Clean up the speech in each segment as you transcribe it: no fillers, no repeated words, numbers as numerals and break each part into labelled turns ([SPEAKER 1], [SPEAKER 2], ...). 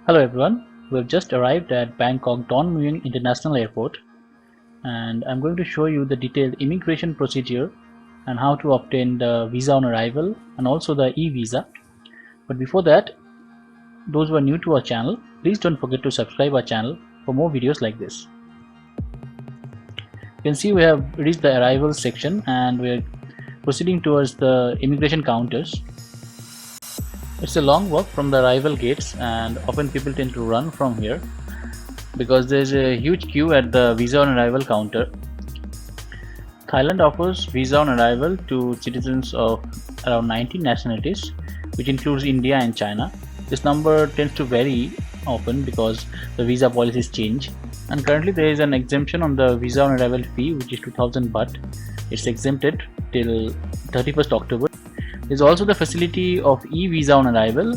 [SPEAKER 1] Hello everyone, we've just arrived at Bangkok Mueang International Airport and I'm going to show you the detailed immigration procedure and how to obtain the visa on arrival and also the e-visa. But before that, those who are new to our channel, please don't forget to subscribe our channel for more videos like this. You can see we have reached the arrival section and we're proceeding towards the immigration counters. It's a long walk from the arrival gates and often people tend to run from here because there's a huge queue at the visa on arrival counter. Thailand offers visa on arrival to citizens of around 19 nationalities, which includes India and China. This number tends to vary often because the visa policies change. And currently there is an exemption on the visa on arrival fee, which is 2000 baht. It's exempted till 31st October. There's also the facility of e-visa on arrival,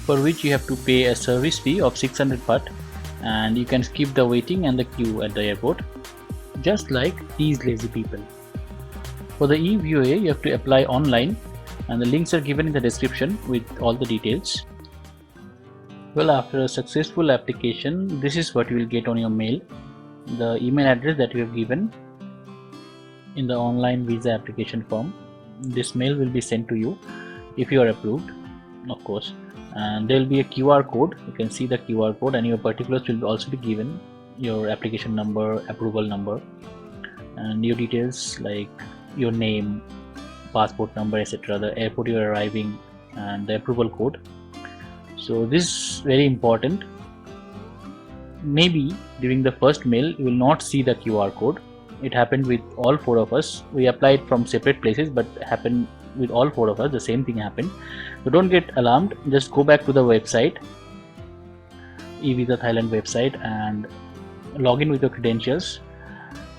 [SPEAKER 1] for which you have to pay a service fee of 600 baht and you can skip the waiting and the queue at the airport, just like these lazy people. For the EVOA, you have to apply online and the links are given in the description with all the details. Well, after a successful application, this is what you will get on your mail. The email address that you have given in the online visa application form. This mail will be sent to you if you are approved, of course. And there will be a QR code. You can see the QR code and your particulars will also be given, your application number, approval number, and your details like your name, passport number, etc., the airport you are arriving, and the approval code. So this is very important. Maybe during the first mail you will not see the QR code. It happened with all four of us. We applied from separate places, but happened with all four of us. The same thing happened. So don't get alarmed. Just go back to the website, eVisa Thailand website, and log in with your credentials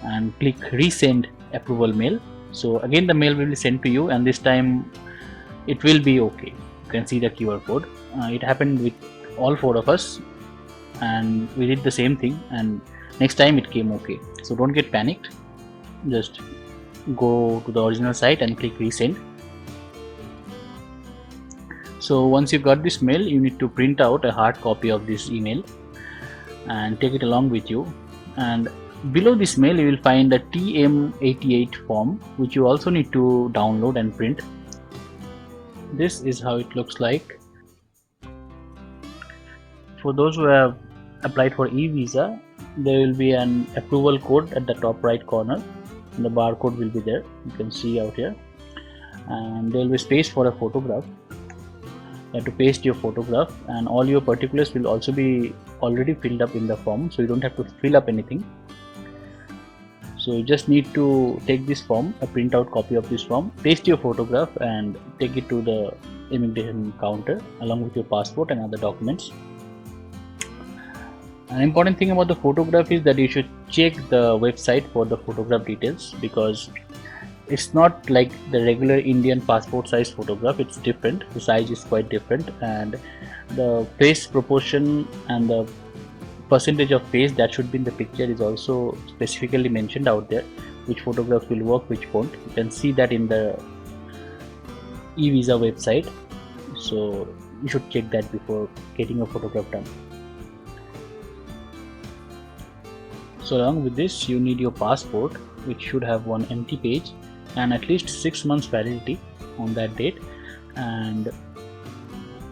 [SPEAKER 1] and click resend approval mail. So again the mail will be sent to you and this time it will be okay. You can see the QR code. It happened with all four of us and we did the same thing and next time it came okay. So don't get panicked. Just go to the original site and click resend. So once you got this mail, you need to print out a hard copy of this email and take it along with you. And below this mail you will find a TM88 form which you also need to download and print. This is how it looks like. For those who have applied for e-visa, there will be an approval code at the top right corner and the barcode will be there. You can see out here, and there will be space for a photograph. You have to paste your photograph and all your particulars will also be already filled up in the form, so you don't have to fill up anything. So you just need to take this form, a printout copy of this form, paste your photograph and take it to the immigration counter along with your passport and other documents. An important thing about the photograph is that you should check the website for the photograph details, because it's not like the regular Indian passport size photograph. It's different. The size is quite different and the face proportion and the percentage of face that should be in the picture is also specifically mentioned out there, which photographs will work, which won't. You can see that in the e-visa website, so you should check that before getting a photograph done. So along with this you need your passport, which should have one empty page and at least 6 months validity on that date, and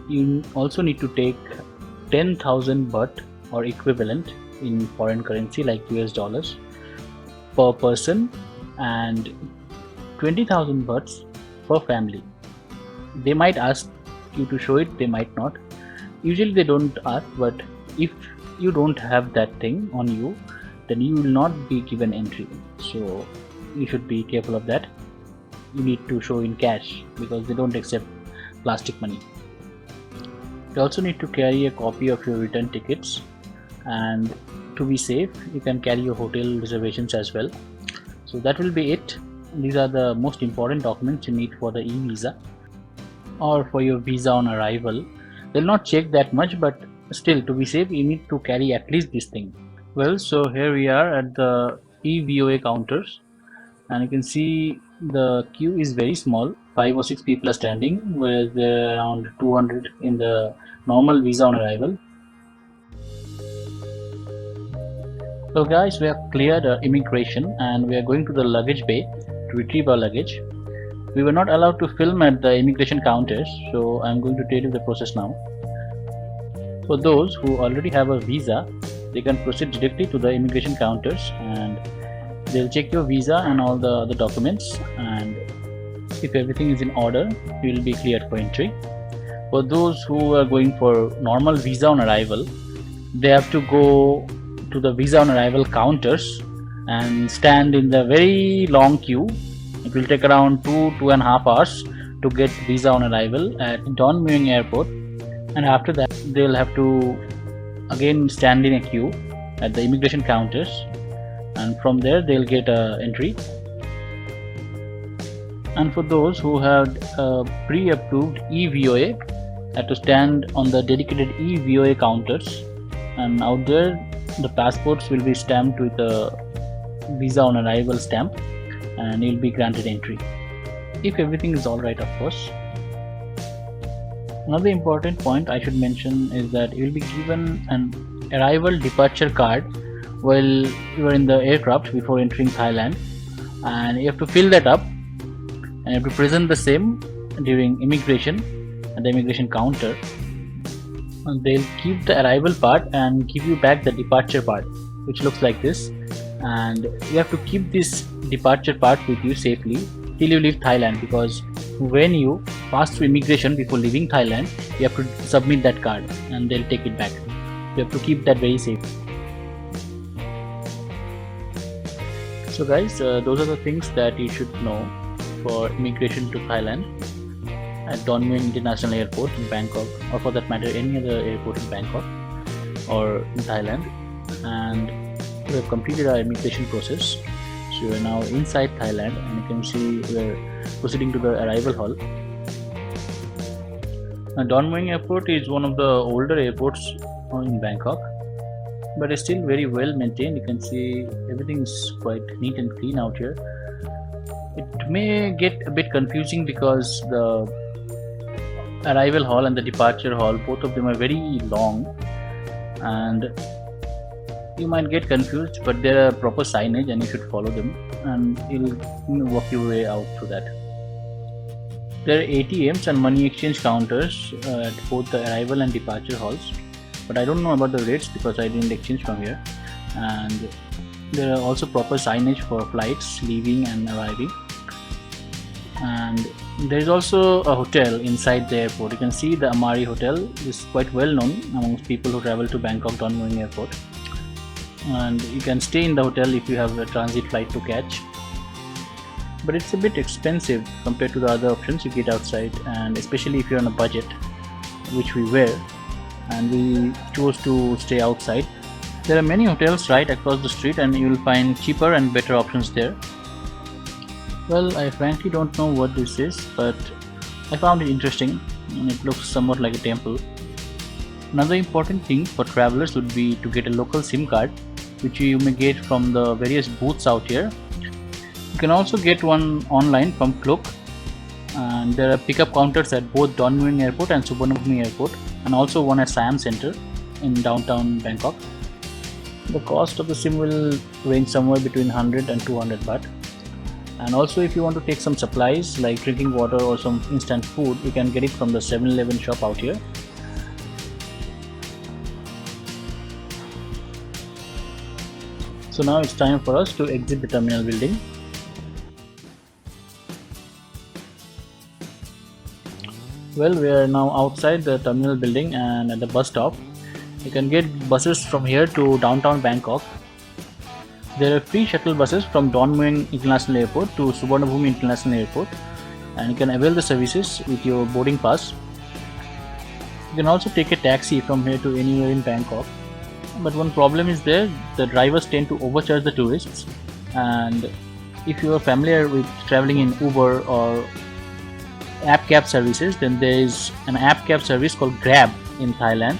[SPEAKER 1] you also need to take 10,000 baht or equivalent in foreign currency like US dollars per person and 20,000 bahts per family. They might ask you to show it, they might not. Usually they don't ask, but if you don't have that thing on you, then you will not be given entry. So you should be careful of that. You need to show in cash because they don't accept plastic money. You also need to carry a copy of your return tickets, and to be safe you can carry your hotel reservations as well. So that will be it. These are the most important documents you need for the e-visa or for your visa on arrival. They'll not check that much, but still, to be safe you need to carry at least this thing. Well, so here we are at the EVOA counters and you can see the queue is very small. 5 or 6 people are standing, whereas there are around 200 in the normal visa on arrival. So guys, we have cleared immigration and we are going to the luggage bay to retrieve our luggage. We were not allowed to film at the immigration counters, so I'm going to tell you the process now. For those who already have a visa, they can proceed directly to the immigration counters and they'll check your visa and all the other documents, and if everything is in order, you will be cleared for entry. For those who are going for normal visa on arrival, they have to go to the visa on arrival counters and stand in the very long queue. It will take around 2.5 hours to get visa on arrival at Mueang Airport, and after that they'll have to again stand in a queue at the immigration counters, and from there they'll get entry. And for those who have pre-approved EVOA, have to stand on the dedicated EVOA counters, and out there the passports will be stamped with a visa on arrival stamp and you'll be granted entry, if everything is alright, of course. Another important point I should mention is that you will be given an arrival departure card while you are in the aircraft before entering Thailand, and you have to fill that up and you have to present the same during immigration at the immigration counter. And they'll keep the arrival part and give you back the departure part, which looks like this, and you have to keep this departure part with you safely till you leave Thailand, because when you pass through immigration before leaving Thailand, you have to submit that card and they'll take it back. You have to keep that very safe. So guys, those are the things that you should know for immigration to Thailand at Don Mueang International Airport in Bangkok, or for that matter any other airport in Bangkok or in Thailand. And we have completed our immigration process, so we are now inside Thailand, and you can see we are proceeding to the arrival hall. Now, Don Mueang Airport is one of the older airports in Bangkok, but it's still very well maintained. You can see everything is quite neat and clean out here. It may get a bit confusing because the arrival hall and the departure hall, both of them are very long, and you might get confused, but there are proper signage and you should follow them and you'll work your way out through that. There are ATMs and money exchange counters at both the arrival and departure halls, but I don't know about the rates because I didn't exchange from here. And there are also proper signage for flights leaving and arriving. And there is also a hotel inside the airport. You can see the Amari Hotel is quite well known amongst people who travel to Bangkok Don Mueang Airport, and you can stay in the hotel if you have a transit flight to catch, but it's a bit expensive compared to the other options you get outside, and especially if you're on a budget, which we were, and we chose to stay outside. There are many hotels right across the street and you will find cheaper and better options there. Well, I frankly don't know what this is, but I found it interesting and it looks somewhat like a temple. Another important thing for travelers would be to get a local SIM card, which you may get from the various booths out here. You can also get one online from Klook, and there are pickup counters at both Don Mueang Airport and Suvarnabhumi Airport, and also one at Siam Center in downtown Bangkok. The cost of the SIM will range somewhere between 100 and 200 baht. And also, if you want to take some supplies like drinking water or some instant food, you can get it from the 7-Eleven shop out here. So now it's time for us to exit the terminal building. Well, we are now outside the terminal building and at the bus stop. You can get buses from here to downtown Bangkok. There are free shuttle buses from Don Mueang International Airport to Suvarnabhumi International Airport, and you can avail the services with your boarding pass. You can also take a taxi from here to anywhere in Bangkok, but one problem is there: the drivers tend to overcharge the tourists, and if you are familiar with traveling in Uber or app cab services, then there is an app cab service called Grab in Thailand.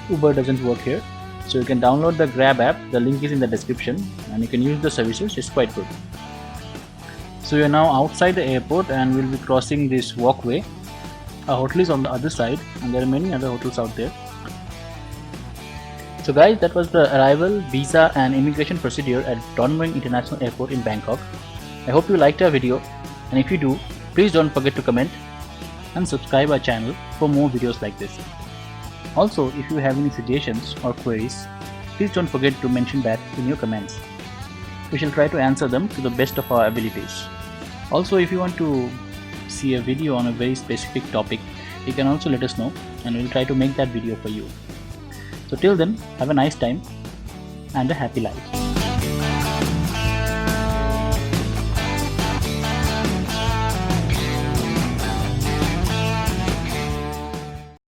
[SPEAKER 1] Uber doesn't work here. So you can download the Grab app, the link is in the description, and you can use the services, it's quite good. So we are now outside the airport and we'll be crossing this walkway. A hotel is on the other side and there are many other hotels out there. So guys, that was the arrival, visa and immigration procedure at Mueang International Airport in Bangkok. I hope you liked our video, and if you do, please don't forget to comment and subscribe our channel for more videos like this. Also, if you have any suggestions or queries, please don't forget to mention that in your comments. We shall try to answer them to the best of our abilities. Also, if you want to see a video on a very specific topic, you can also let us know and we'll try to make that video for you. So till then, have a nice time and a happy life.